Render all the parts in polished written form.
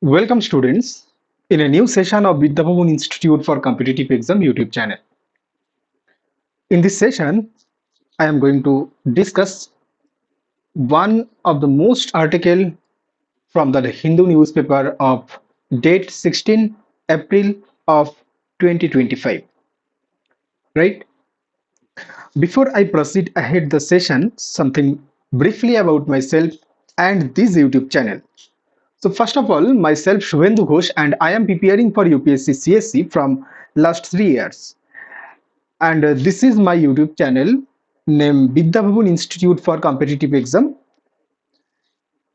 Welcome students in a new session of Vidyabhavan Institute for Competitive Exam YouTube channel. In this session, I am going to discuss one of the most article from the Hindu newspaper of date 16 April of 2025. Right? Before I proceed ahead the session, something briefly about myself and this YouTube channel. So first of all, myself Shubhendu Ghosh and I am preparing for UPSC CSC from last 3 years. And this is my YouTube channel named Vidyabhavan Institute for Competitive Exam.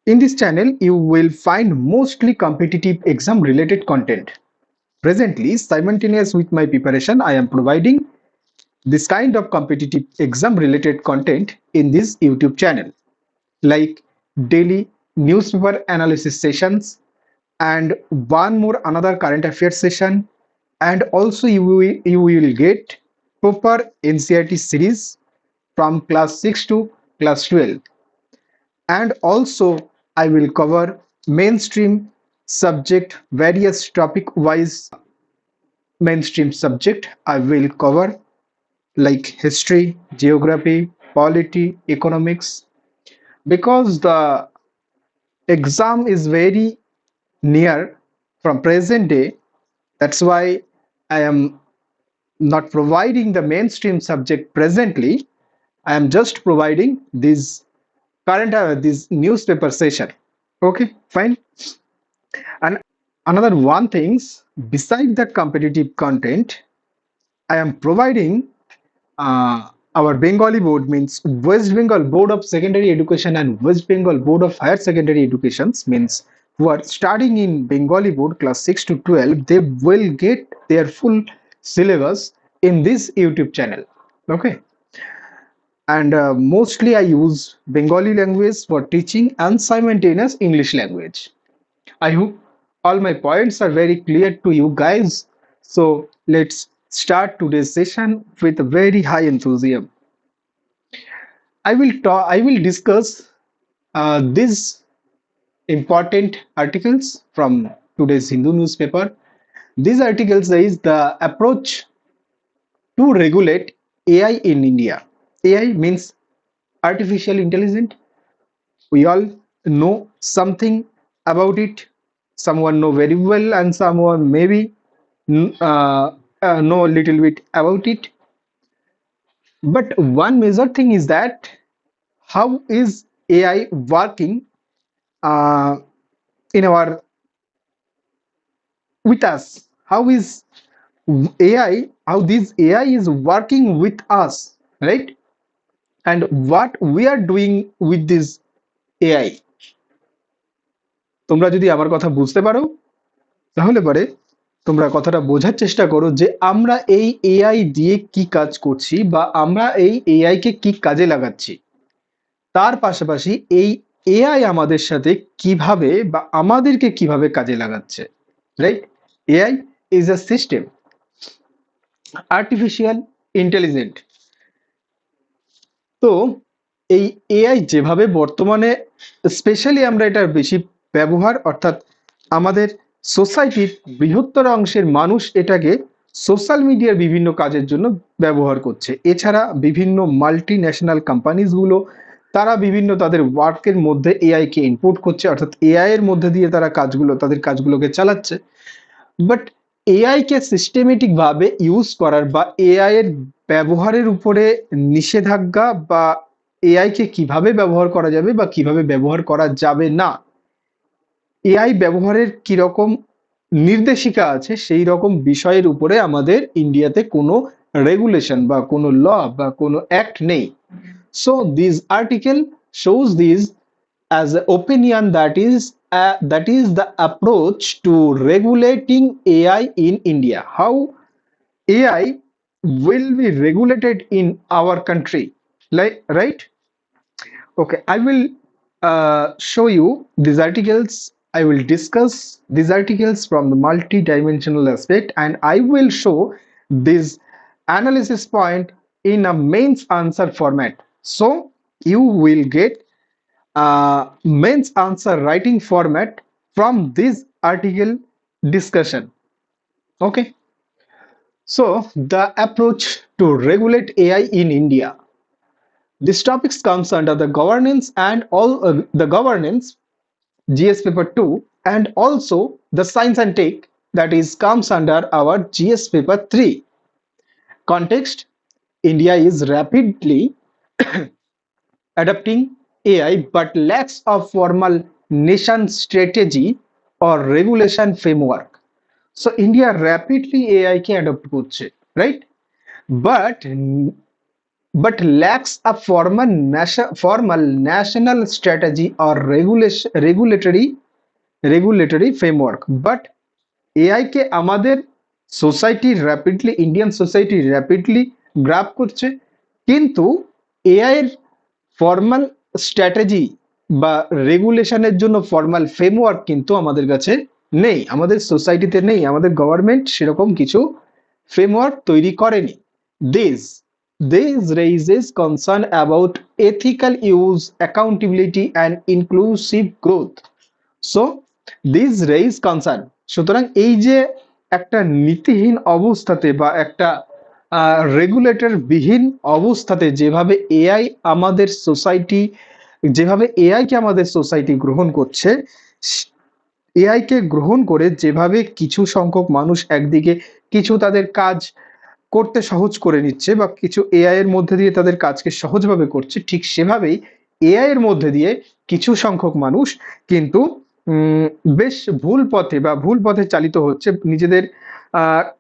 In this channel, you will find mostly competitive exam related content. Presently, simultaneous with my preparation, I am providing this kind of competitive exam related content in this YouTube channel, like daily newspaper analysis sessions and one more another current affairs session, and also you will get proper NCERT series from class 6 to class 12, and also I will cover mainstream subject, various topic wise mainstream subject I will cover, like history, geography, polity, economics, because the exam is very near from present day. That's why I am not providing the mainstream subject presently. I am just providing this newspaper session. Okay, fine. And another one things, beside the competitive content, I am providing our Bengali board, means West Bengal Board of Secondary Education and West Bengal Board of Higher Secondary Education, means who are studying in Bengali board class 6 to 12, they will get their full syllabus in this YouTube channel. Okay, and mostly I use Bengali language for teaching and simultaneous English language. I hope all my points are very clear to you guys. So let's start today's session with a very high enthusiasm. I will discuss these important articles from today's Hindu newspaper. These articles says the approach to regulate AI in India. AI means artificial intelligence. We all know something about it. Someone know very well, and someone maybe know a little bit about it. But one major thing is that how is AI working uh, in our with us? How is AI? How this AI is working with us, right? And what we are doing with this AI? তোমরা যদি আমার কথা বুঝতে পারো তাহলে পরে তোমরা কথাটা বোঝার চেষ্টা করো যে আমরা এই এআই দিয়ে কি কাজ করছি বা আমরা এই এআই কে কি কাজে লাগাচ্ছি, তার পাশাপাশি এই এআই আমাদের সাথে কিভাবে বা আমাদেরকে কিভাবে কাজে লাগাচ্ছে, right? AI is a system, artificial intelligent. তো এই এআই যেভাবে বর্তমানে স্পেশালি আমরা এটার বেশি ব্যবহার, অর্থাৎ আমাদের সোসাইটির বৃহত্তর অংশের মানুষ এটাকে সোশ্যাল মিডিয়ার বিভিন্ন কাজের জন্য ব্যবহার করছে। এছাড়া বিভিন্ন মাল্টি ন্যাশনাল কোম্পানিজগুলো তারা বিভিন্ন তাদের ওয়ার্কের মধ্যে এআই কে ইনপুট করছে, অর্থাৎ এআই এর মধ্যে দিয়ে তারা তাদের কাজগুলোকে চালাচ্ছে। বাট এআই কে সিস্টেমেটিক ভাবে ইউজ করার বা এআই এর ব্যবহারের উপরে নিষেধাজ্ঞা বা এআই কে কিভাবে ব্যবহার করা যাবে বা কিভাবে ব্যবহার করা যাবে না, এআই ব্যবহারের কিরকম নির্দেশিকা আছে, সেই রকম বিষয়ের উপরে আমাদের ইন্ডিয়াতে কোনো রেগুলেশন বা কোনো ল বা কোনো অ্যাক্ট নেই। So this article shows this as an opinion that is the approach to regulating AI in India. How AI will be regulated in our country, like, right? Okay, I will show you these articles. I will discuss these articles from the multi-dimensional aspect, and I will show this analysis point in a mains answer format. So you will get mains answer writing format from this article discussion. Okay. So the approach to regulate AI in India. This topic comes under the governance and all the governance GS paper 2 and also the science and tech that is comes under our GS paper 3. Context: India is rapidly adopting AI but lacks a formal nation strategy or regulation framework. So India rapidly AI K adopt করছে, right? But lacks a formal national strategy or regulatory framework. But AI কে আমাদের society rapidly Indian society rapidly grab করছে, কিন্তু AI এর formal strategy বা রেগুলেশনের জন্য formal framework কিন্তু আমাদের কাছে নেই, আমাদের সোসাইটিতে নেই, আমাদের গভর্নমেন্ট সেরকম কিছু ফ্রেমওয়ার্ক তৈরি করেনি। This raises concern about ethical use, accountability and inclusive growth. So this raise concern. সুতরাং এই যে একটা নীতিহীন অবস্থাতে বা একটা রেগুলেটর বিহীন অবস্থাতে যেভাবে এআই আমাদের সোসাইটি যেভাবে এআই কে আমাদের সোসাইটি গ্রহণ করছে, এআই কে গ্রহণ করে যেভাবে কিছু সংখ্যক মানুষ একদিকে কিছু তাদের কাজ করতে সহজ করে নিচ্ছে বা কিছু এআই এর মধ্যে দিয়ে তাদের কাজকে সহজভাবে করছে, ঠিক সেভাবেই এআই এর মধ্যে দিয়ে কিছু সংখ্যক মানুষ কিন্তু বেশ ভুল পথে চালিত হচ্ছে, নিজেদের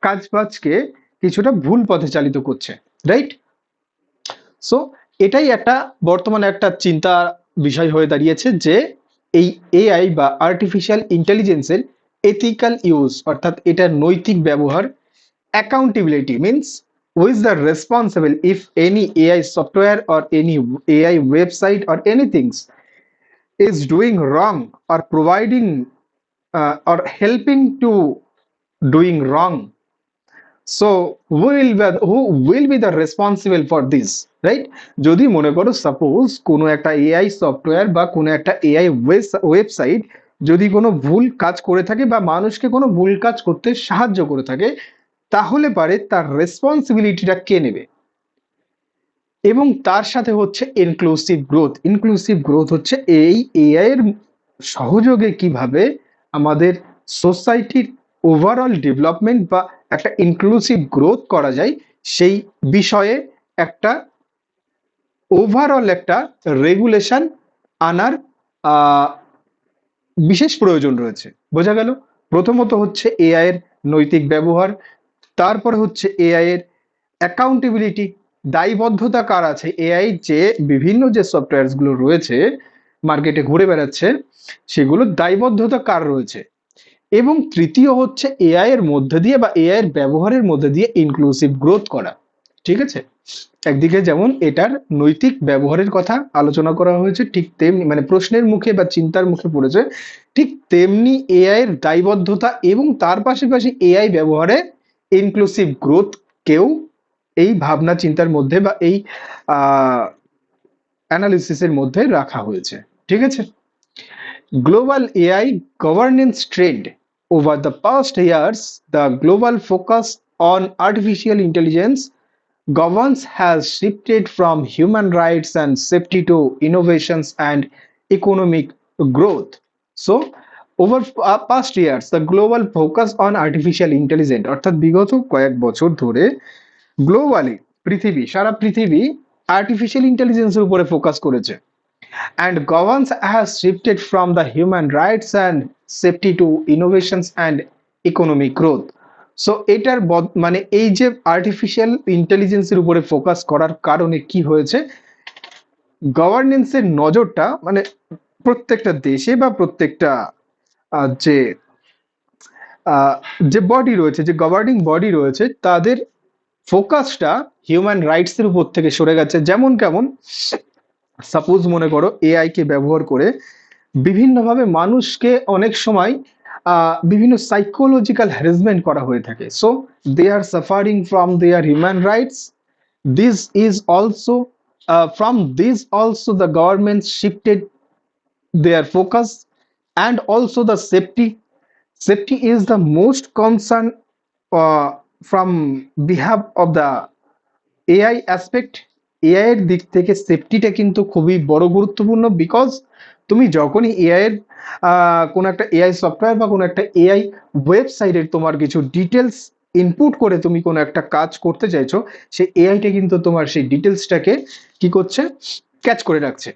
কাজ বাজকে কিছুটা ভুল পথে চালিত করছে, রাইট? সো এটাই একটা বর্তমানে একটা চিন্তা বিষয় হয়ে দাঁড়িয়েছে যে এই এআই বা আর্টিফিশিয়াল ইন্টেলিজেন্সের এথিক্যাল ইউজ অর্থাৎ এটার নৈতিক ব্যবহার, accountability means who is the responsible if any AI software or any AI website or anything is doing wrong or providing or helping to doing wrong. So who will be the responsible for this, right? যদি মনে করো suppose কোনো একটা AI software বা কোনো একটা AI website যদি কোনো ভুল কাজ করে থাকে বা মানুষকে কোনো ভুল কাজ করতে সাহায্য করে থাকে, তাহলে পারে তার রেসপন্সিবিলিটিটা কে নেবে? এবং তার সাথে হচ্ছে ইনক্লুসিভ গ্রোথ হচ্ছে এই এআই এর সহযোগে কিভাবে আমাদের সোসাইটির ওভারঅল ডেভেলপমেন্ট বা একটা ইনক্লুসিভ গ্রোথ করা যায়, সেই বিষয়ে একটা ওভারঅল একটা রেগুলেশন আনার বিশেষ প্রয়োজন রয়েছে। বোঝা গেল? প্রথমত হচ্ছে এআই এর নৈতিক ব্যবহার, তারপরে হচ্ছে এআই এর অ্যাকাউন্টেবিলিটি, দায়বদ্ধতা কার আছে, এআই যে বিভিন্ন যে সফটওয়্যারস গুলো রয়েছে মার্কেটে ঘুরে বেড়াচ্ছে সেগুলো দায়বদ্ধতা কার রয়েছে, এবং তৃতীয় হচ্ছে এআই এর মধ্যে দিয়ে বা এআই এর ব্যবহারের মধ্যে দিয়ে ইনক্লুসিভ গ্রোথ করা। ঠিক আছে, একদিকে যেমন এটার নৈতিক ব্যবহারের কথা আলোচনা করা হয়েছে, ঠিক তেমনি মানে প্রশ্নের মুখে বা চিন্তার মুখে পড়েছে, ঠিক তেমনি এআই এর দায়বদ্ধতা এবং তার পাশাপাশি এআই ব্যবহারে ইনক্লুসিভ গ্রোথ কেউ এই ভাবনা চিন্তার মধ্যে বা এই অ্যানালিসিসের মধ্যে রাখা হয়েছে। ঠিক আছে, global AI governance trend over the past years, the global focus on artificial intelligence governance has shifted from human rights and safety to innovations and economic growth. So over past years the global focus on artificial intelligence অর্থাৎ বিগত কয়েক বছর ধরে globally সারা পৃথিবী artificial ইন্টেলিজেন্সের উপরে focus করেছে, and governance has shifted from the human rights and safety to innovations and economic growth. So এটার মানে এই যে আর্টিফিশিয়াল ইন্টেলিজেন্সের উপরে ফোকাস করার কারণে কি হয়েছে, গভর্নেন্সের নজরটা মানে প্রত্যেকটা দেশে বা প্রত্যেকটা যে বডি রয়েছে, যে গভর্নিং বডি রয়েছে, তাদের ফোকাসটা হিউম্যান রাইটস এর উপর থেকে সরে গেছে। যেমন কেমন, সাপোজ মনে করো এআই কে ব্যবহার করে বিভিন্নভাবে মানুষকে অনেক সময় বিভিন্ন সাইকোলজিক্যাল হ্যারাসমেন্ট করা হয়ে থাকে, so they are suffering from their human rights. This is also from this also the government shifted their focus, and also the Safety is the most concern from behalf of the AI aspect. AI এর দিক থেকে সেফটিটা কিন্তু খুবই বড় গুরুত্বপূর্ণ, because তুমি যখনই AI এর কোনো একটা এআই সফটওয়্যার বা কোনো একটা এআই ওয়েবসাইটের তোমার কিছু ডিটেলস ইনপুট করে তুমি কোনো একটা কাজ করতে চাইছো, সেই এআইটা কিন্তু তোমার সেই ডিটেলসটাকে কি করছে, ক্যাচ করে রাখছে।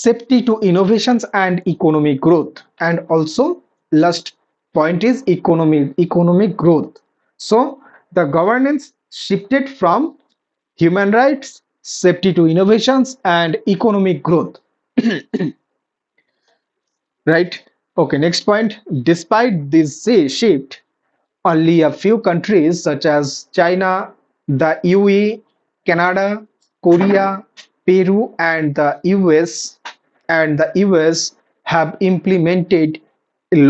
Safety to innovations and economic growth, and also last point is economic growth. So the governance shifted from human rights, safety to innovations and economic growth. Right? Okay, next point. Despite this shift, only a few countries such as China, the UE, Canada, Korea, Peru, and the US have implemented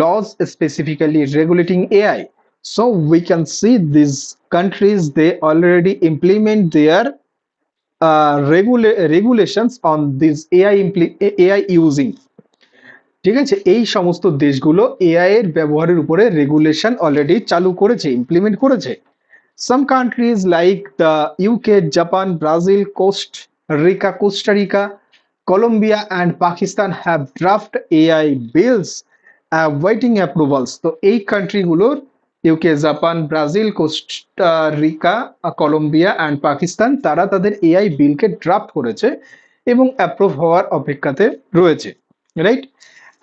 laws specifically regulating AI. So we can see these countries, they already implement their regulations on this AI using. ঠিক আছে, এই সমস্ত দেশগুলো AI এর ব্যবহারের উপরে regulation already চালু করেছে, ইমপ্লিমেন্ট করেছে। Some countries like the UK, Japan, Brazil, Costa Rica, Colombia and Pakistan have draft AI bills awaiting approvals. তো এই কান্ট্রিগুলোর UK, Japan, Brazil, Costa Rica, Colombia and Pakistan, তারা তাদের এআই বিলকে ড্রাফট করেছে এবং অ্যাপ্রুভ হওয়ার অপেক্ষাতে রয়েছে, right?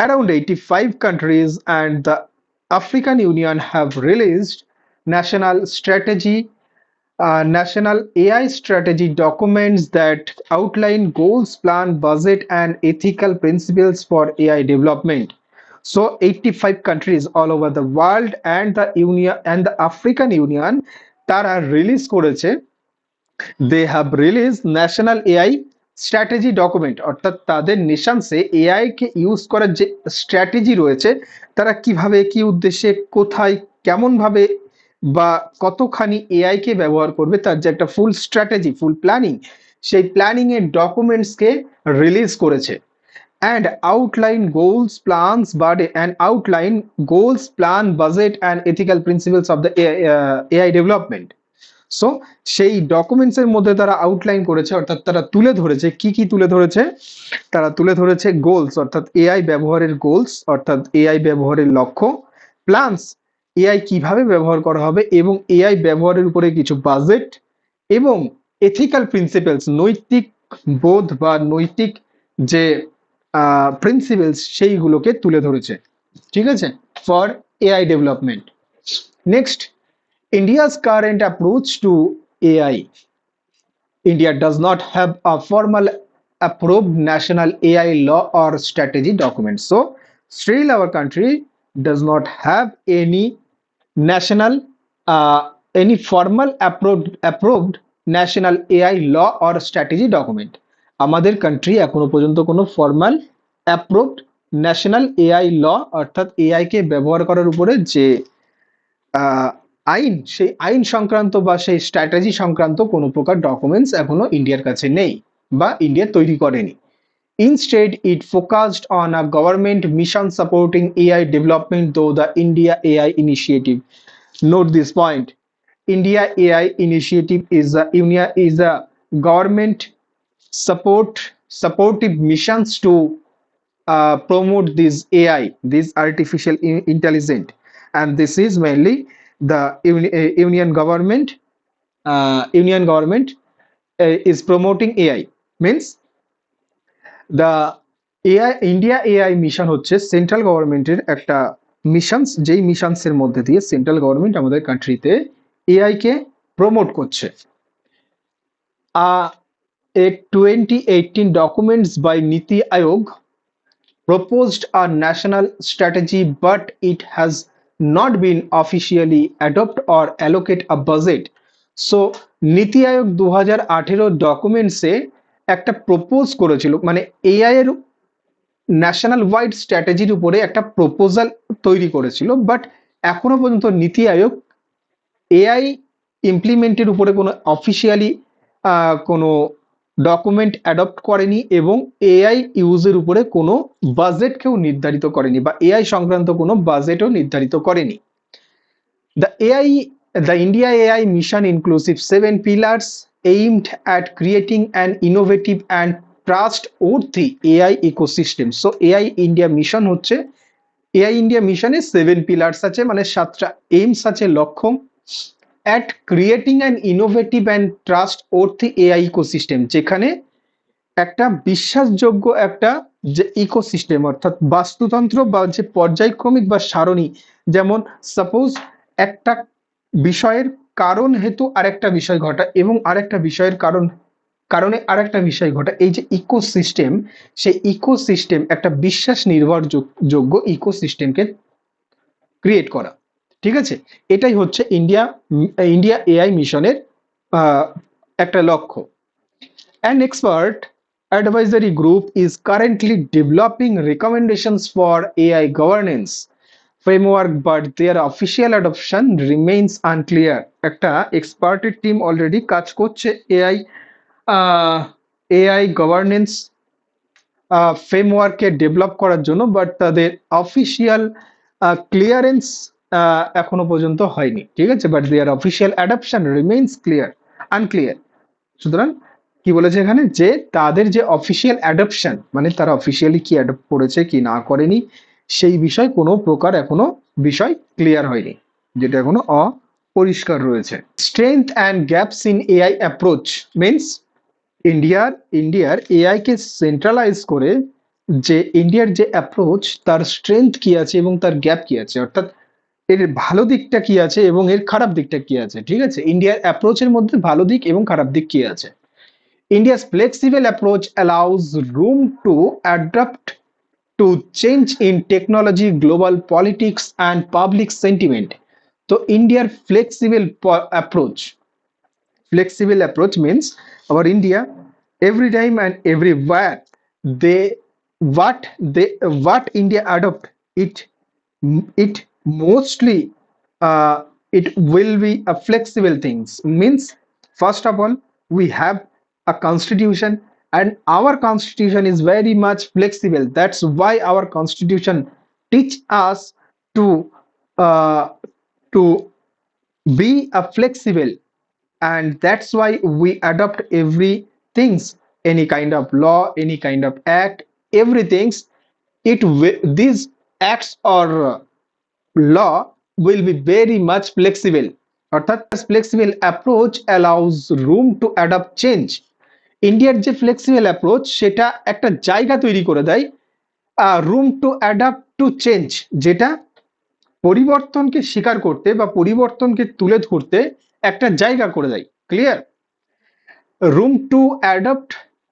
Around 85 countries and the African Union have released national AI strategy documents that outline goals, plan, budget, and ethical principles for AI development. So 85 countries all over the world and the Union and the African Union তারা release করেছে, they have release national AI strategy document, অর্থাৎ তাদের নিশানসে AI কে use করার যে strategy রয়েছে, তারা কিভাবে, কি উদ্দেশ্যে, কোথায়, কেমন ভাবে বা কতখানি এআই কে ব্যবহার করবে, তার যে একটা ফুল স্ট্র্যাটেজি, ফুল প্ল্যানিং, সেই প্ল্যানিং এর ডকুমেন্টস কে রিলিজ করেছে। and outline goals, plan, budget and ethical principles of the AI development. So সেই ডকুমেন্টস এর মধ্যে তারা আউটলাইন করেছে, অর্থাৎ তারা তুলে ধরেছে, কি কি তুলে ধরেছে, তারা তুলে ধরেছে গোলস, অর্থাৎ এআই ব্যবহারের গোলস, অর্থাৎ এআই ব্যবহারের লক্ষ্য, প্ল্যানস, এআই কিভাবে ব্যবহার করা হবে, এবং এআই ব্যবহারের উপরে কিছু বাজেট, এবং এথিক্যাল প্রিন্সিপলস, নৈতিক বোধ বা নৈতিক যে প্রিন্সিপলস, সেইগুলোকে তুলে ধরেছে, ঠিক আছে, for AI development. Next, India's current approach to AI. India does not have a formal approved national AI law or strategy document. So, still our country does not have any formal approved national AI law or strategy document. আমাদের country এখনো পর্যন্ত কোনো formal approved national AI ল, অর্থাৎ AI কে ব্যবহার করার উপরে যে আইন, সেই আইন সংক্রান্ত বা সেই স্ট্র্যাটেজি সংক্রান্ত কোনো প্রকার ডকুমেন্টস এখনো ইন্ডিয়ার কাছে নেই বা ইন্ডিয়া তৈরি করেনি। Instead, it focused on a government mission supporting AI development through the India AI Initiative. Note this point. India AI Initiative is a government supportive missions to promote this AI, this artificial intelligence, and this is mainly the union government is promoting AI, means the AI India AI mission হচ্ছে central গভর্নমেন্টের একটা missions, যেই missions এর মধ্যে দিয়ে central government আমাদের কান্ট্রিতে AI কে promote করছে। A 2018 documents by Niti Aayog proposed a national strategy, but it has not been officially adopted or allocate a budget. So নীতি আয়োগ 2018 ডকুমেন্টসে একটা প্রপোজ করেছিল, মানে এআই এর ন্যাশনাল ওয়াইড স্ট্র্যাটেজির উপরে একটা প্রপোজাল তৈরি করেছিল, বাট এখনো পর্যন্ত নীতি আয়োগ এআই ইমপ্লিমেন্টের উপরে কোনো অফিসিয়ালি কোনো ডকুমেন্ট অ্যাডপ্ট করেনি এবং এআই ইউজের উপরে কোনো বাজেটকেও নির্ধারিত করেনি বা এআই সংক্রান্ত কোনো বাজেটও নির্ধারিত করেনি। The India AI mission inclusive 7 pillars aimed at creating an innovative and trustworthy AI ecosystem. So AI India mission হচ্ছে AI India মিশনে 7 pillars আছে, মানে 7টা এইমস আছে, লক্ষ্য, at creating an innovative and trustworthy AI ecosystem, যেখানে একটা বিশ্বাসযোগ্য একটা যে ইকোসিস্টেম অর্থাৎ বাস্তুতন্ত্র বা যে পর্যায়ক্রমিক বা সারণী, যেমন সাপোজ একটা বিষয়ের কারণ হেতু আরেকটা বিষয় ঘটা এবং আরেকটা বিষয়ের কারণে আরেকটা বিষয় ঘটা, এই যে ইকোসিস্টেম, সেই ইকোসিস্টেম একটা বিশ্বাস নির্ভরযোগ্য ইকোসিস্টেমকে ক্রিয়েট করা। ঠিক আছে, এটাই হচ্ছে ইন্ডিয়া এআই মিশনের একটা লক্ষ্য। An expert advisory group is currently developing recommendations for AI governance framework, but their official adoption remains unclear. একটা এক্সপার্টের টিম অলরেডি কাজ করছে এআই গভর্নেন্স ফ্রেমওয়ার্ককে ডেভেলপ করার জন্য, বাট তাদের অফিসিয়াল ক্লিয়ারেন্স এখনো পর্যন্ত হয়নি। ঠিক আছে, but their official adoption remains unclear. সুতরাং কি বলেছে এখানে, যে তাদের যে অফিসিয়াল অ্যাডাপশন, মানে তারা অফিসিয়ালি কি অ্যাডপ্ট করেছে কি না করেনি, সেই বিষয় কোনো প্রকার এখনো বিষয় ক্লিয়ার হয়নি, যেটা এখনো অপরিষ্কার রয়েছে। Strength and gaps in AI approach means ইন্ডিয়ার এআই কে সেন্ট্রালাইজ করে যে ইন্ডিয়ার যে অ্যাপ্রোচ, তার স্ট্রেংথ কি আছে এবং তার গ্যাপ কি আছে, অর্থাৎ এর ভালো দিকটা কি আছে এবং এর খারাপ দিকটা কি আছে। ঠিক আছে, ইন্ডিয়ার অ্যাপ্রোচের মধ্যে ভালো দিক এবং খারাপ দিক কি আছে। India's flexible approach allows room to adapt to change in technology, global politics, and public sentiment. So, India's flexible approach means our India, every time and everywhere, what India adopt it mostly it will be a flexible things. Means, first of all, we have a constitution, and our constitution is very much flexible. That's why our constitution teach us to uh, to be a flexible, and that's why we adopt everything, any kind of law, any kind of act, everything. These acts or law will be very much flexible. অর্থাৎ flexible approach allows room to adapt change. ইন্ডিয়ার যে flexible approach, সেটা একটা জায়গা তৈরি করে দেয়, room to adapt to change, যেটা পরিবর্তনকে স্বীকার করতে বা পরিবর্তনকে তুলে ধরতে একটা জায়গা করে দেয়। Clear? Room to adapt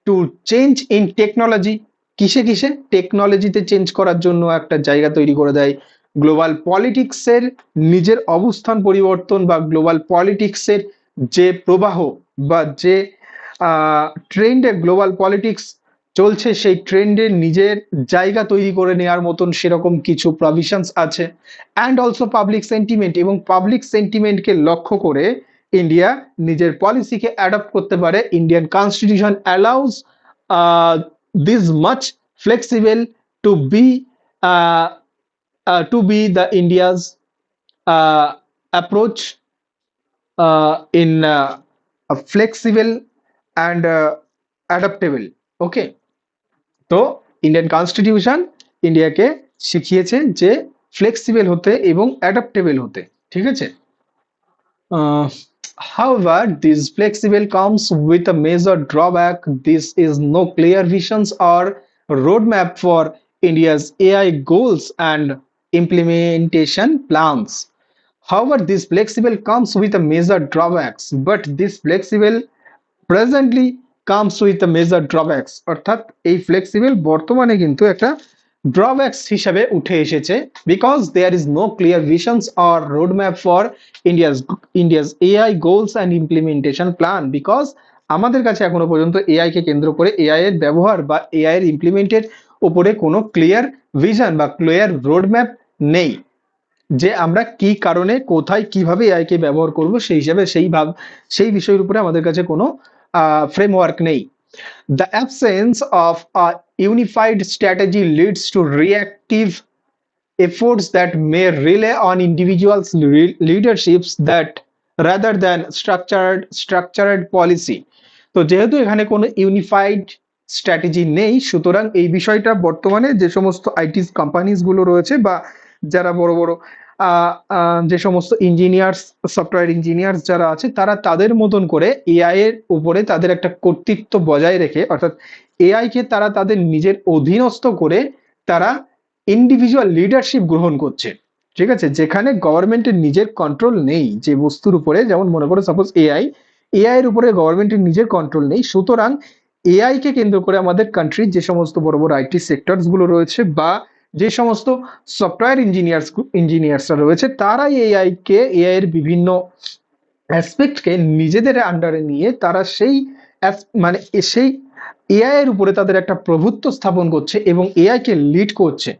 to change in technology, কিসে টেকনোলজিতে চেঞ্জ করার জন্য একটা জায়গা তৈরি করে দেয়। গ্লোবাল পলিটিক্সের নিজের অবস্থান পরিবর্তন বা গ্লোবাল পলিটিক্সের যে প্রবাহ বা যে ট্রেন্ডে গ্লোবাল পলিটিক্স চলছে, সেই ট্রেন্ডে নিজের জায়গা তৈরি করে নেওয়ার মতন সেরকম কিছু প্রভিশনস আছে। অ্যান্ড অলসো পাবলিক সেন্টিমেন্ট, এবং পাবলিক সেন্টিমেন্টকে লক্ষ্য করে ইন্ডিয়া নিজের পলিসিকে অ্যাডপ্ট করতে পারে। Indian constitution allows this much flexible to be the India's approach in a flexible and adaptable. Okay, তো ইন্ডিয়ান কনস্টিটিউশন ইন্ডিয়াকে শিখিয়েছে যে ফ্লেক্সিবল হতে এবং অ্যাডাপ্টেবল হতে। ঠিক আছে, however, this flexible comes with a major drawback. This is no clear visions or roadmap for India's AI goals and implementation plans. However, this flexible comes with a major drawbacks, but this flexible presently comes with a major drawbacks. অর্থাৎ এই flexible বর্তমানে কিন্তু একটা drawbacks হিসাবে উঠে এসেছে, because there is no clear visions or roadmap for India's AI goals and implementation plan. because আমাদের কাছে এখনো পর্যন্ত এআই কে কেন্দ্র করে এআই এর ব্যবহার বা এআই এর ইমপ্লিমেন্টের উপরে কোনো ক্লিয়ার ভিশন বা ক্লিয়ার রোডম্যাপ নেই, যে আমরা কি কারণে কোথায় কিভাবে এআই কে ব্যবহার করব, সেই হিসাবে সেই বিষয়ের উপরে আমাদের কাছে কোনো ফ্রেমওয়ার্ক নেই। The absence of a unified strategy leads to reactive efforts that may rely on individuals' leaderships that rather than structured policy. তো যেহেতু এখানে কোনো ইউনিফাইড স্ট্র্যাটেজি নেই, সুতরাং এই বিষয়টা বর্তমানে যে সমস্ত আইটি কোম্পানিজ গুলো রয়েছে বা যারা বড় বড় যে সমস্ত ইঞ্জিনিয়ার্স, সফটওয়্যার ইঞ্জিনিয়ার্স যারা আছে, তারা তাদের মতন করে এআই এর উপরে তাদের একটা কর্তৃত্ব বজায় রেখে, অর্থাৎ এআই কে তারা তাদের নিজের অধীনস্থ করে তারা ইন্ডিভিজুয়াল লিডারশিপ গ্রহণ করছে। ঠিক আছে, যেখানে গভর্নমেন্টের নিজের কন্ট্রোল নেই যে বস্তুর উপরে, যেমন মনে করো সাপোজ এআই এর উপরে গভর্নমেন্টের নিজের কন্ট্রোল নেই, সুতরাং এআই কে কেন্দ্র করে আমাদের কান্ট্রির যে সমস্ত বড় বড় আইটি সেক্টরস গুলো রয়েছে বা যে সমস্ত সফটওয়্যার ইঞ্জিনিয়ার্সরা রয়েছে, তারাই এআই এর বিভিন্ন অ্যাসপেক্টকে নিজেদের আন্ডারে নিয়ে তারা সেই মানে সেই এআই এর উপরে তাদের একটা প্রভুত্ব স্থাপন করছে এবং এআই কে লিড করছে।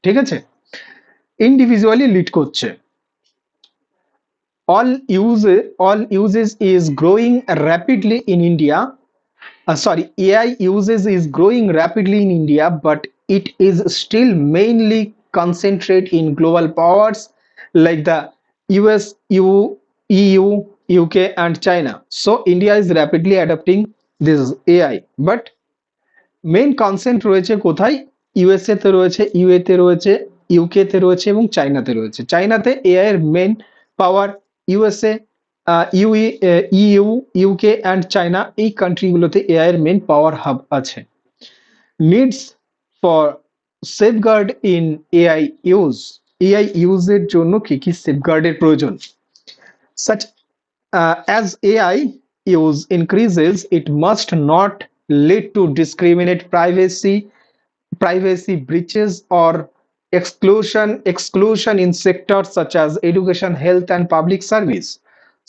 ঠিক আছে, ইন্ডিভিজুয়ালি লিড করছে। all uses is growing rapidly in India. AI uses is growing rapidly in India, but it is still mainly concentrated in global powers like the US, EU, UK, and China. So India is rapidly adopting this AI, but main consent রয়েছে কোথায়? USA তে রয়েছে, UA তে রয়েছে, UK তে রয়েছে এবং চাইনাতে রয়েছে। চাইনাতে এআই এর main power, USA, UAE, EU, UK and China, এই কান্ট্রিগুলোতে এআই এর মেইন পাওয়ার হাব আছে। Needs for safeguard in AI use, AI ইউজের জন্য কি কি সেফগার্ডের প্রয়োজন? Such as AI use increases, it must not lead to discriminate privacy breaches or exclusion in sectors such as education, health and public service.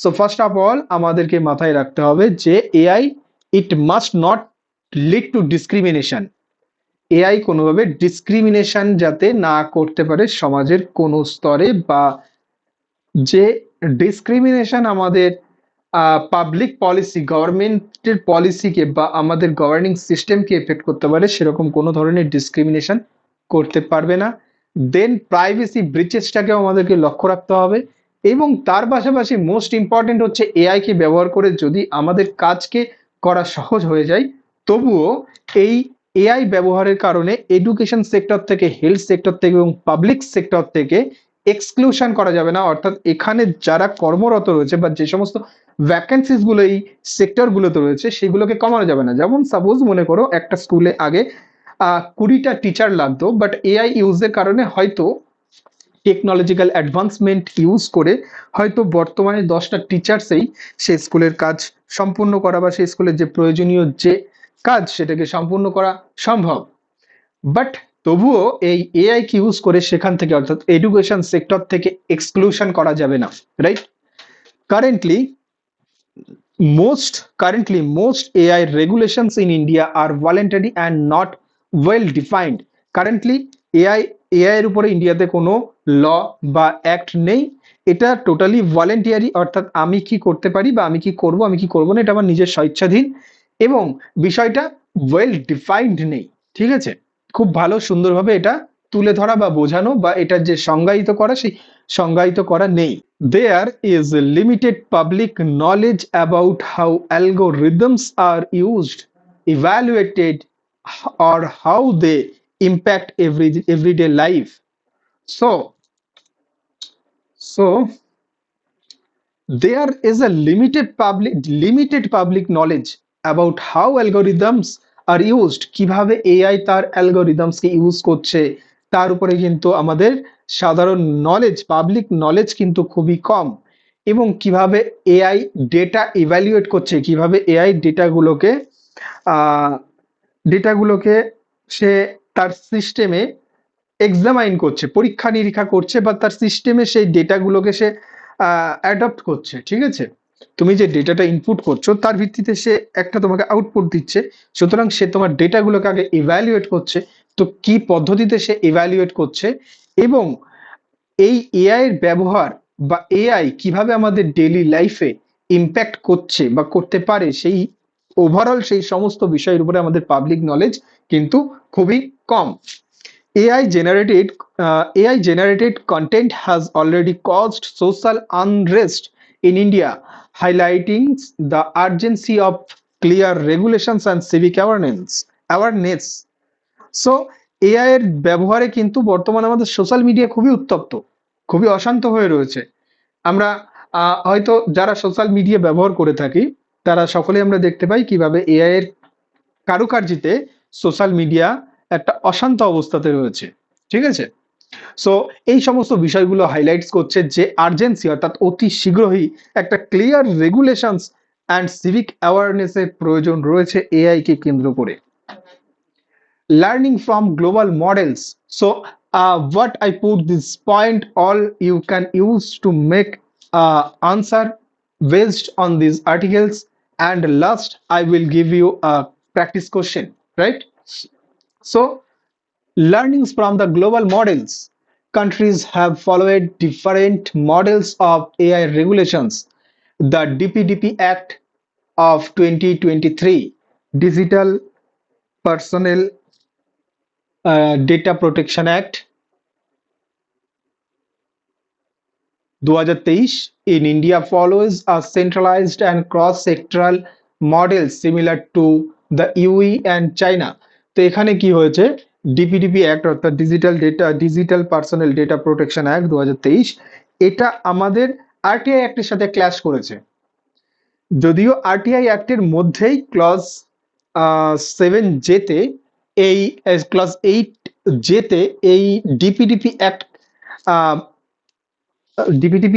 So first of all আমাদেরকে মাথায় রাখতে হবে যে AI it must not lead to discrimination. AI কোনোভাবে discrimination যাতে না করতে পারে সমাজের কোনো স্তরে, বা যে ডিসক্রিমিনেশন আমাদের পাবলিক পলিসি, গভর্নমেন্টের পলিসিকে বা আমাদের গভর্নিং সিস্টেমকে এফেক্ট করতে পারে, সেরকম কোনো ধরনের ডিসক্রিমিনেশন করতে পারবে না। দেন প্রাইভেসি ব্রিচেসটাকেও আমাদেরকে লক্ষ্য রাখতে হবে, এবং তার পাশাপাশি মোস্ট ইম্পর্টেন্ট হচ্ছে এআই কে ব্যবহার করে যদি আমাদের কাজকে করা সহজ হয়ে যায়, তবুও এই এআই ব্যবহারের কারণে এডুকেশন সেক্টর থেকে, হেলথ সেক্টর থেকে এবং পাবলিক সেক্টর থেকে এক্সক্লুশন করা যাবে না। অর্থাৎ এখানে যারা কর্মরত রয়েছে বা যে সমস্ত ভ্যাকেন্সিস গুলো এই সেক্টর গুলোতে রয়েছে, সেগুলোকে কমানো যাবে না। যেমন সাপোজ মনে করো একটা স্কুলে আগে 20টা টিচার লাগতো, বাট এআই ইউজের কারণে হয়তো টেকনোলজিক্যাল অ্যাডভান্সমেন্ট ইউজ করে হয়তো বর্তমানে 10টা টিচার্সেই সেই স্কুলের কাজ সম্পূর্ণ করা বা সেই স্কুলের যে প্রয়োজনীয় যে কাজ সেটাকে সম্পূর্ণ করা সম্ভব। বাট তবুও এই এআই কে ইউজ করে সেখান থেকে, অর্থাৎ এডুকেশন সেক্টর থেকে এক্সক্লুশন করা যাবে না, right? Currently, most AI regulations in India are voluntary and not well defined. Currently, AI এর উপরে ইন্ডিয়াতে কোনো ল বা অ্যাক্ট নেই, এটা টোটালি ভলেন্টিয়ারি, অর্থাৎ আমি কি করতে পারি বা আমি কি করব, আমি কি করব না, এটা আমার নিজের স্বেচ্ছাধীন, এবং বিষয়টা ওয়েল ডিফাইন্ড নেই। ঠিক আছে, খুব ভালো সুন্দরভাবে এটা তুলে ধরা বা বোঝানো বা এটা যে সংজ্ঞায়িত করা, সেই সংজ্ঞায়িত করা নেই। There is limited public knowledge about how algorithms are used, evaluated, or how they impact everyday life. So there is a limited public knowledge about how algorithms are used. কিভাবে এআই তার অ্যালগোরিদমস কে use করছে তার উপরে কিন্তু আমাদের সাধারণ knowledge, public knowledge কিন্তু খুবই কম। এবং কিভাবে এআই ডেটা ইভ্যালুয়েট করছে, কিভাবে এআই ডেটাগুলোকে সে তার সিস্টেমে এক্সামাইন করছে, পরীক্ষা নিরীক্ষা করছে, বা তার সিস্টেমে সেই ডেটাগুলোকে সে অ্যাডপ্ট করছে। ঠিক আছে, তুমি যে ডেটাটা ইনপুট করছো তার ভিত্তিতে সে একটা তোমাকে আউটপুট দিচ্ছে, সুতরাং সে তোমার ডেটাগুলোকে আগে ইভ্যালুয়েট করছে। তো কি পদ্ধতিতে সে ইভ্যালুয়েট করছে এবং এই এআই এর ব্যবহার বা এআই কিভাবে আমাদের ডেইলি লাইফে ইম্প্যাক্ট করছে বা করতে পারে, সেই ওভারঅল সেই সমস্ত বিষয়ের উপরে আমাদের পাবলিক নলেজ কিন্তু খুবই কম। AI generated AI generated content has already caused social unrest in India, highlighting the urgency of clear regulations and civic awareness. So AI এর ব্যবহারে কিন্তু বর্তমানে আমাদের সোশ্যাল মিডিয়া খুবই উত্তপ্ত, খুবই অশান্ত হয়ে রয়েছে। আমরা হয়তো যারা সোশ্যাল মিডিয়া ব্যবহার করে থাকি তারা সকলে আমরা দেখতে পাই কিভাবে এআই এর কারুকার্যিতে সোশ্যাল মিডিয়া একটা অশান্ত অবস্থাতে রয়েছে। ঠিক আছে, সো এই সমস্ত বিষয়গুলো হাইলাইটস করছে যে আর্জেন্সি অর্থাৎ অতি শীঘ্রই একটা ক্লিয়ার রেগুলেশনস অ্যান্ড সিভিক অ্যাওয়ারনেসের প্রয়োজন রয়েছে এআই কে কেন্দ্র করে। Learning from global models. So what I put this point all you can use to make answer based on these articles, and last I will give you a practice question, right? So learnings from the global models. Countries have followed different models of AI regulations. The DPDP Act of 2023, Digital Personnel Data Protection Act 2023 in India follows a centralized and cross-sectoral model similar to the UE and China. তো এখানে কি হয়েছে, DPDP act অর্থাৎ digital personal data protection act 2023 এটা আমাদের RTI অ্যাক্টের সাথে clash করেছে। যদিও আরটিআই অ্যাক্টের মধ্যেই ক্লজ 7 জেতে এই ক্লজ 8 জেতে এই ডিপিডিপি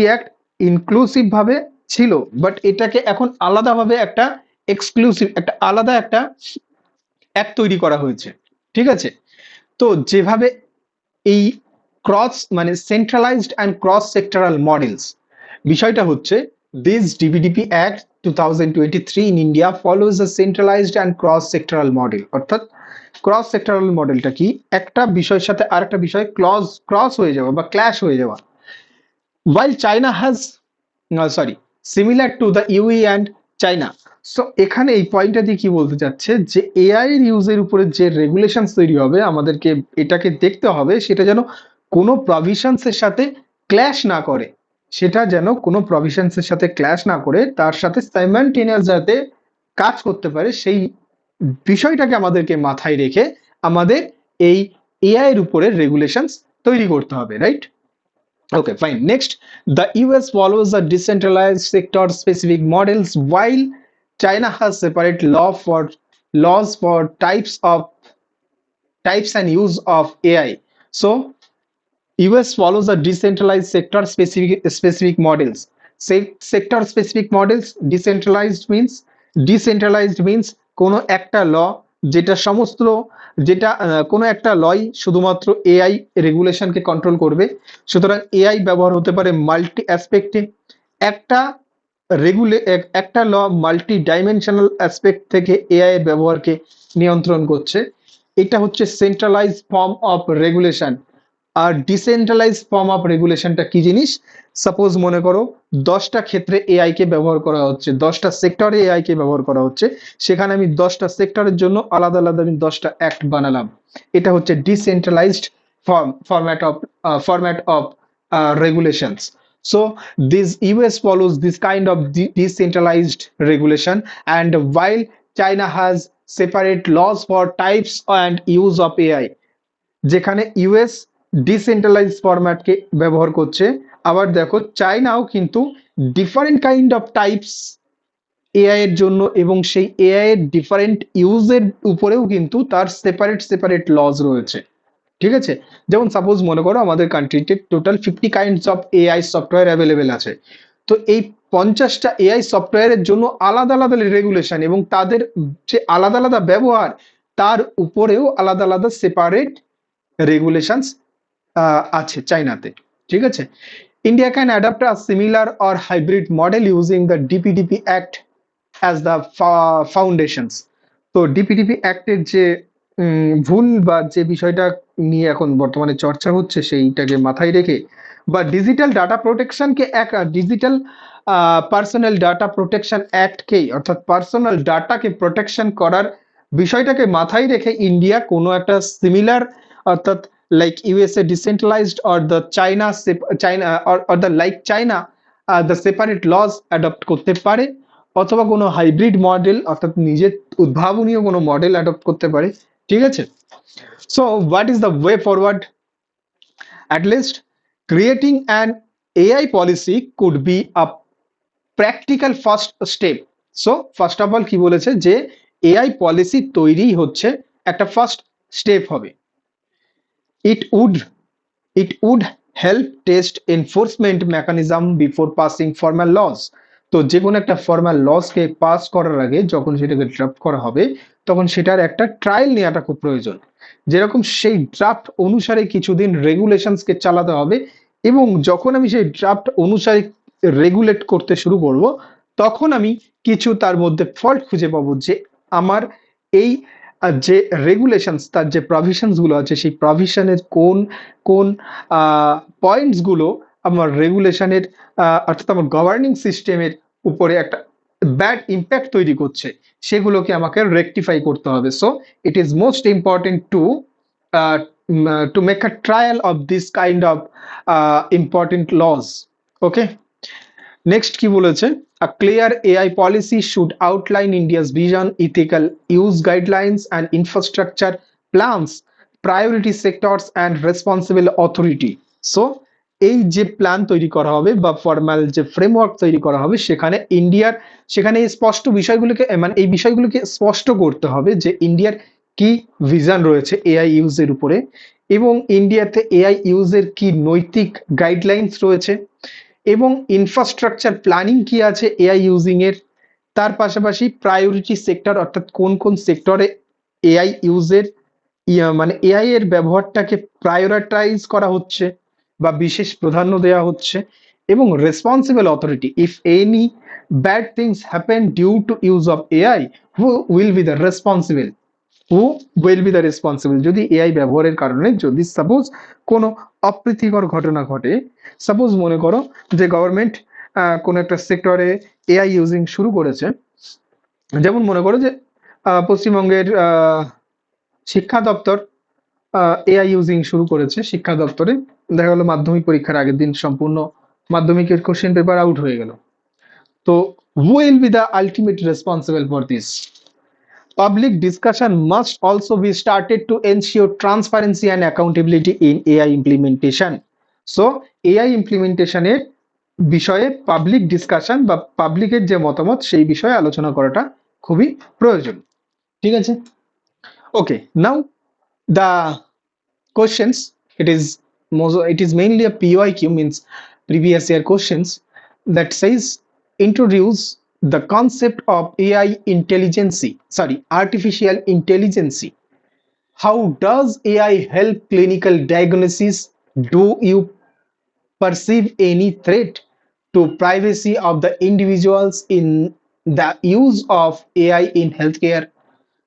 অ্যাক্ট ইনক্লুসিভ ভাবে ছিল, বাট এটাকে এখন আলাদাভাবে একটা এক্সক্লুসিভ একটা আলাদা একটা অ্যাক্ট তৈরি করা হয়েছে। ঠিক আছে, তো যেভাবে এই ক্রস মানে centralised and cross sectoral models, বিষয়টা হচ্ছে this DPDP act 2023 in India follows a centralised and cross sectoral model. অর্থাৎ ক্রস সেক্টরাল মডেলটা কি, একটা বিষয়ের সাথে আরেকটা বিষয় ক্রস হয়ে যাওয়া বা ক্ল্যাশ হয়ে যাওয়া। while China has similar to the UE and China. So এখানে এই পয়েন্টটা দিয়ে কি বলতে চাচ্ছে যে এআই এর ইউজের উপরে যে রেগুলেশনস তৈরি হবে আমাদেরকে এটাকে দেখতে হবে সেটা যেন কোনো প্রভিশনস এর সাথে ক্ল্যাশ না করে, সেটা যেন কোনো প্রভিশনস এর সাথে ক্ল্যাশ না করে তার সাথে সাইমালটেনিয়াস যাতে কাজ করতে পারে সেই বিষয়টাকে আমাদেরকে মাথায় রেখে আমাদের এই এআই এর উপরে রেগুলেশনস তৈরি করতে হবে, right? Okay, fine. Next, the US follows a decentralized sector-specific models, while China has separate laws for types and use of AI. So, US follows a decentralized sector-specific models. Sector-specific models. Decentralized means কোনো একটা ল যেটা সমস্ত কোনো একটা লই শুধুমাত্র AI রেগুলেশনকে control করবে। সুতরাং এআই ব্যবহার হতে পারে মাল্টি অ্যাসপেক্টে। একটা ল মাল্টি ডাইমেনশনাল অ্যাসপেক্ট থেকে এআই এর ব্যবহারকে নিয়ন্ত্রণ করছে। এটা হচ্ছে সেন্ট্রালাইজ ফর্ম অফ রেগুলেশন। আর ডিসেন্ট্রালাইজ ফর্ম অফ রেগুলেশনটা কি জিনিস, সাপোজ মনে করো 10টা ক্ষেত্রে এআই কে ব্যবহার করা হচ্ছে, 10টা সেক্টরে এআই কে ব্যবহার করা হচ্ছে, সেখানে আমি 10টা সেক্টরের জন্য আলাদা আলাদা আমি 10টা অ্যাক্ট বানালাম। এটা হচ্ছে decentralised format of regulations. So this US follows this kind of decentralized regulation, and while China has separate laws for types and use of AI, যেখানে ইউএস ডিসেন্ট্রালাইজ ফরম্যাটকে ব্যবহার করছে, আবার দেখো চায়নাও কিন্তু different kind of types AI এর জন্য এবং সেই এআই এর ডিফারেন্ট ইউজের উপরেও কিন্তু তার সেপারেট লজ রয়েছে। ঠিক আছে, যেমন সাপোজ মনে করো আমাদের কান্ট্রিতে total 50 kinds of AI software available আছে। তো এই 50টা এআই সফটওয়্যারের জন্য আলাদা আলাদা রেগুলেশন এবং তাদের যে আলাদা আলাদা ব্যবহার তার উপরেও আলাদা আলাদা সেপারেট রেগুলেশনস আছে চাইনাতে। ঠিক আছে, India can adapt a similar or hybrid model using the DPDP act as the foundations. তো ডিপিডিপি অ্যাক্টের যে ভুল বা যে বিষয়টা নিয়ে এখন বর্তমানে চর্চা হচ্ছে সেইটাকে মাথায় রেখে বা ডিজিটাল ডাটা প্রোটেকশনকে এক ডিজিটাল পার্সোনাল ডাটা প্রোটেকশন অ্যাক্টকেই অর্থাৎ পার্সোনাল ডাটাকে প্রোটেকশন করার বিষয়টাকে মাথায় রেখে ইন্ডিয়া কোনো একটা সিমিলার অর্থাৎ like USA decentralised or the China or the like China the separate laws adopt করতে পারে, অথবা কোনো হাইব্রিড মডেল অর্থাৎ নিজের উদ্ভাবনীয় কোনো মডেল অ্যাডপ্ট করতে পারে। ঠিক আছে, so what is the way forward? At least creating an AI policy could be a practical first step. So first of all কি বলেছে যে AI policy তৈরি হচ্ছে একটা ফার্স্ট স্টেপ হবে। It would it would help test enforcement mechanism before passing formal laws. তো যে কোনো একটা ফর্মাল লসকে পাস করার আগে যখন সেটাকে ড্রাফট করা হবে তখন সেটার একটা ট্রায়াল নেওয়াটা খুব প্রয়োজন। যেরকম সেই ড্রাফট অনুসারে কিছুদিন রেগুলেশনসকে চালাতে হবে, এবং যখন আমি সেই ড্রাফট অনুসারে রেগুলেট করতে শুরু করব তখন আমি কিছু তার মধ্যে ফল্ট খুঁজে পাবো যে আমার এই যে রেগুলেশনস তার যে প্রভিশনস গুলো আছে সেই প্রভিশনের কোন কোন পয়েন্টস গুলো আমার রেগুলেশনের অর্থাৎ আমার গভর্নিং সিস্টেমের উপরে একটা ব্যাড ইম্প্যাক্ট তৈরি করছে, সেগুলোকে আমাকে রেকটিফাই করতে হবে। So it is most important to make a trial of this kind of important laws. Okay, next কি বলেছে, a clear AI policy should outline India's vision, ethical use guidelines and infrastructure plans, priority sectors and responsible authority. So এই যে plan তৈরি করা হবে বা formal যে framework তৈরি করা হবে সেখানে এই স্পষ্ট বিষয়গুলোকে মানে এই বিষয়গুলোকে স্পষ্ট করতে হবে যে ইন্ডিয়ার কি ভিশন রয়েছে এআই ইউজের উপরে, এবং ইন্ডিয়াতে এআই ইউজের কি নৈতিক গাইডলাইন্স রয়েছে, এবং ইনফ্রাস্ট্রাকচার প্ল্যানিং কি আছে এআই ইউজিং এর। তার পাশাপাশি প্রায়োরিটি সেক্টর অর্থাৎ কোন কোন সেক্টরে এআই ইউজের মানে এআই এর ব্যবহারটাকে প্রায়োরিটাইজ করা হচ্ছে বা বিশেষ প্রাধান্য দেওয়া হচ্ছে, এবং responsible authority, if any bad things happen due to use of AI, who will be the responsible যদি এআই ব্যবহারের কারণে যদি সাপোজ কোনো অপ্রীতিকর ঘটনা ঘটে, সাপোজ মনে করো যে গভর্নমেন্ট কোনো একটা সেক্টরে এআই ইউজিং শুরু করেছে, যেমন মনে করো যে পশ্চিমবঙ্গের শিক্ষা দপ্তর এআই ইউজিং শুরু করেছে শিক্ষা দপ্তরে, দেখা গেলো মাধ্যমিক পরীক্ষার আগের দিন সম্পূর্ণ মাধ্যমিকের কোশ্চেন পেপার আউট হয়ে গেল। তো হু will be the ultimate responsible for this? Public discussion must also be started to ensure transparency and accountability in AI implementation. So AI implementation এর বিষয়ে পাবলিক ডিসকাশন বা পাবলিকের যে মতামত সেই বিষয়ে আলোচনা করাটা খুবই প্রয়োজন। ঠিক আছে, ওকে, নাও the questions, it is mainly a PYQ, means previous year questions, that says introduce the concept of artificial intelligence. How does AI help clinical diagnosis? Do you perceive any threat to privacy of the individuals in the use of AI in healthcare?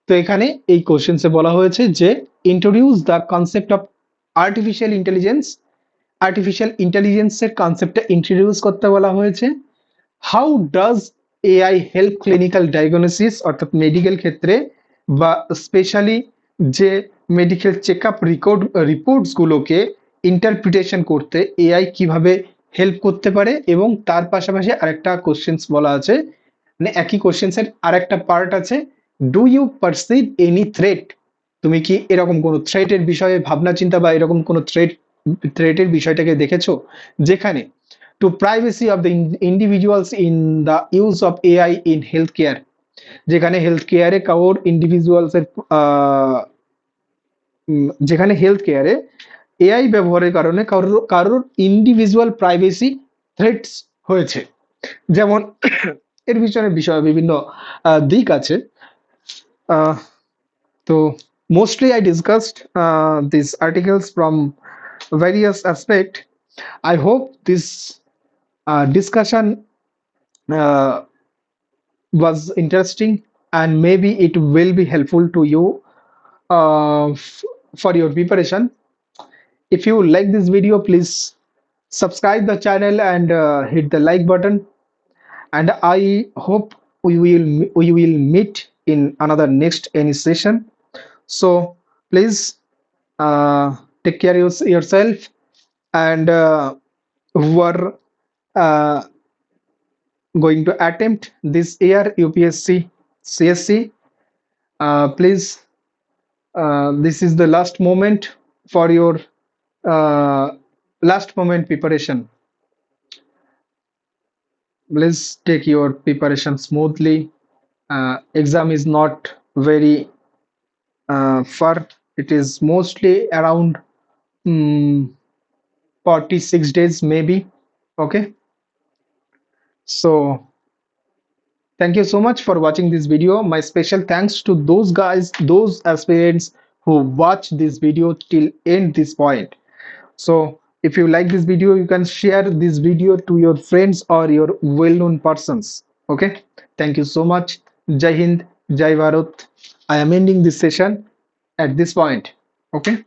তো এখানে এই কোশ্চেন্সে বলা হয়েছে যে introduce the concept of artificial ইন্টেলিজেন্সের কনসেপ্টটা introduce করতে বলা হয়েছে। How does AI help clinical diagnosis অর্থাৎ মেডিকেল ক্ষেত্রে বা স্পেশালি যে মেডিকেল চেক আপ রিপোর্টসগুলোকে ইন্টারপ্রিটেশন করতে এআই কিভাবে হেল্প করতে পারে, এবং তার পাশাপাশি আরেকটা কোশ্চেন্স বলা আছে, মানে একই কোশ্চেন্সের আরেকটা পার্ট আছে, do you perceive any threat? তুমি কি এরকম কোনো থ্রেটের বিষয়ে ভাবনা চিন্তা বা এরকম কোনো থ্রেটের বিষয়টাকে দেখেছো যেখানে two privacy of the individuals in the use of AI in health care, যেখানে হেলথ কেয়ারে কারোর ইন্ডিভিজুয়ালসের যেখানে হেলথ কেয়ারে এআই ব্যবহারের কারণে কারোর ইন্ডিভিজুয়াল প্রাইভেসি থ্রেটস হয়েছে। যেমন এর পিছনে বিভিন্ন দিক আছে। তো mostly I discussed these articles from various aspect. I hope this discussion was interesting and maybe it will be helpful to you for your preparation. If you like this video, please subscribe the channel and hit the like button. And I hope we will meet in another next any session. So please uh, take care of yourself, and who are uh, going to attempt this year UPSC CSC, please, this is the last moment for your uh, last moment preparation. Please take your preparation smoothly. Exam is not very far. It is mostly around 46 days maybe. Okay. So thank you so much for watching this video. My special thanks to those guys, those aspirants who watch this video till end this point. So if you like this video, you can share this video to your friends or your well-known persons. Okay. Thank you so much. Jai Hind, Jai Bharat. I am ending this session at this point. Okay.